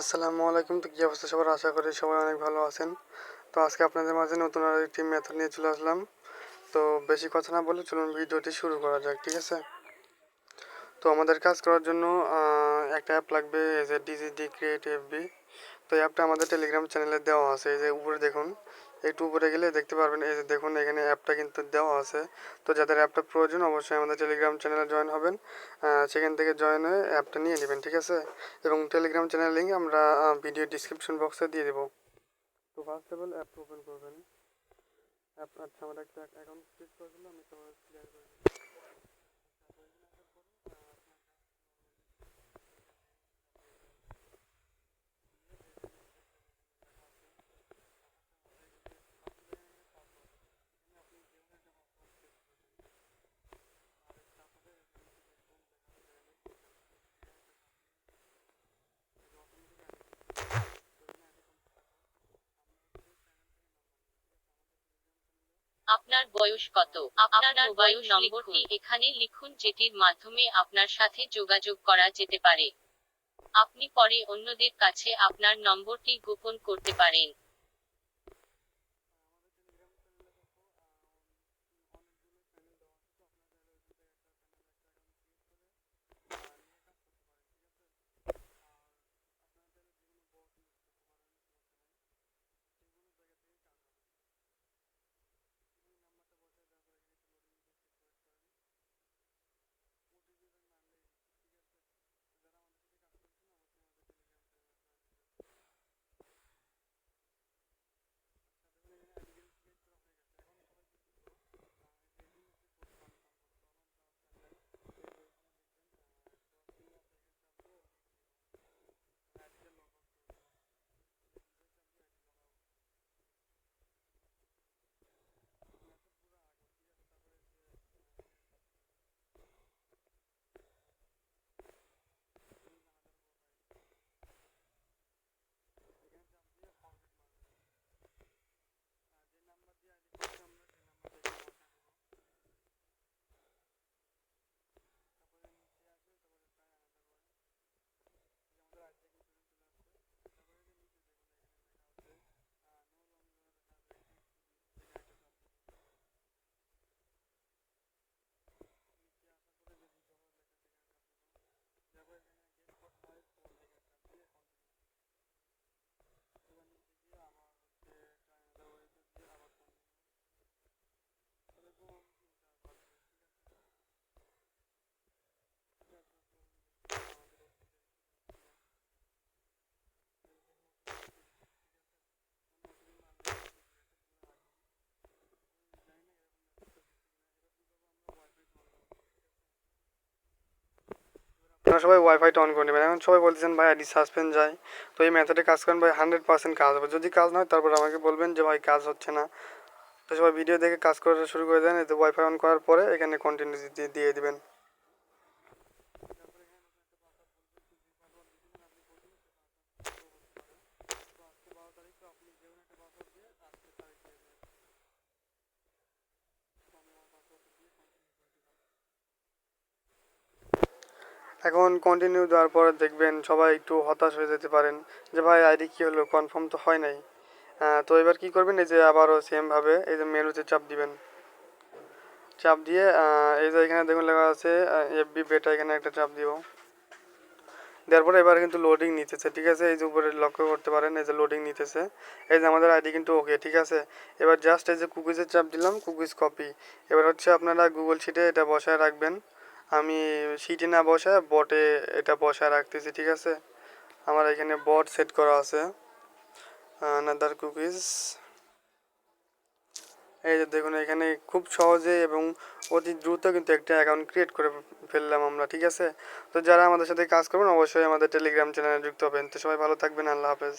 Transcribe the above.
আসসালামু আলাইকুম। তো কী অবস্থা সবার? আশা করি সবাই অনেক ভালো আছেন। তো আজকে আপনাদের মাঝে নতুন আর একটি মেথড নিয়ে চলে আসলাম। তো বেশি কথা না বলে চলুন ভিডিওটি শুরু করা যাক, ঠিক আছে? তো আমাদের কাজ করার জন্য একটা অ্যাপ লাগবে, এই যে ডিজিডি ক্রিয়েট এফবি। তো এই অ্যাপটা আমাদের টেলিগ্রাম চ্যানেলে দেওয়া আছে, এই যে উপরে দেখুন, একটু উপরে গেলে দেখতে পারবেন, এই যে দেখুন এখানে অ্যাপটা কিন্তু দেওয়া আছে। তো যাদের অ্যাপটা প্রয়োজন অবশ্যই আমাদের টেলিগ্রাম চ্যানেলে জয়েন হবেন, সেখান থেকে জয়েন হয়ে অ্যাপটা নিয়ে নেবেন, ঠিক আছে? এবং টেলিগ্রাম চ্যানেল লিঙ্ক আমরা ভিডিও ডিসক্রিপশন বক্সে দিয়ে দেবো। তো ফার্স্ট অফ অল অ্যাপটা ওপেন করবেন। আচ্ছা, আমার একটা অ্যাকাউন্ট ক্রিয়েট করে দিলাম, আমি তোমার ক্লিয়ার করে দিই। আপনার বয়স কত? আপনার মোবাইল নম্বরটি এখানে লিখুন যেটির মাধ্যমে আপনার সাথে যোগাযোগ করা যেতে পারে। আপনি পরে অন্যদের কাছে আপনার নম্বরটি গোপন করতে পারেন। আপনারা সবাই ওয়াইফাইটা অন করে নেবেন। এখন সবাই বলতেছেন ভাই আইডি সাসপেন্ড যায়। তো এই মেথডে কাজ করেন ভাই, 100% কাজ হবে। যদি কাজ না হয় তারপর আমাকে বলবেন যে ভাই কাজ হচ্ছে না। তো সবাই ভিডিও দেখে কাজ করা শুরু করে দেন। এতে ওয়াইফাই অন করার পরে এখানে কন্টিনিউ দিয়ে দিবেন। এখন কন্টিনিউ দেওয়ার পরে দেখবেন সবাই একটু হতাশ হয়ে যেতে পারেন যে ভাই আইডি কী হলো, কনফার্ম তো হয় নাই। তো এবার কি করবেন, এই যে আবারও সেমভাবে এই যে মেনুতে চাপ দিবেন। চাপ দিয়ে এই যে এখানে দেখুন লেখা আছে এফবি বেটা, এখানে একটা চাপ দিব। দেওয়ার পরে এবার কিন্তু লোডিং নিতেছে, ঠিক আছে? এই যে উপরে লক্ষ্য করতে পারেন, এই যে লোডিং নিতেছে। এই যে আমাদের আইডি কিন্তু ওকে, ঠিক আছে? এবার জাস্ট এই যে কুকিজের চাপ দিলাম, কুকিজ কপি। এবার হচ্ছে আপনারা গুগল শিটে এটা বসায় রাখবেন। আমি শিটে না বসায় বটে এটা বসায় রাখতেছি, ঠিক আছে? আমার এখানে বট সেট করা আছে, আনাদার কুকিজ। এই যে দেখুন এখানে খুব সহজে এবং অতি দ্রুত কিন্তু একটা অ্যাকাউন্ট ক্রিয়েট করে ফেললাম আমরা, ঠিক আছে? তো যারা আমাদের সাথে কাজ করবেন অবশ্যই আমাদের টেলিগ্রাম চ্যানেলে যুক্ত হবেন। তো সবাই ভালো থাকবেন, আল্লাহ হাফেজ।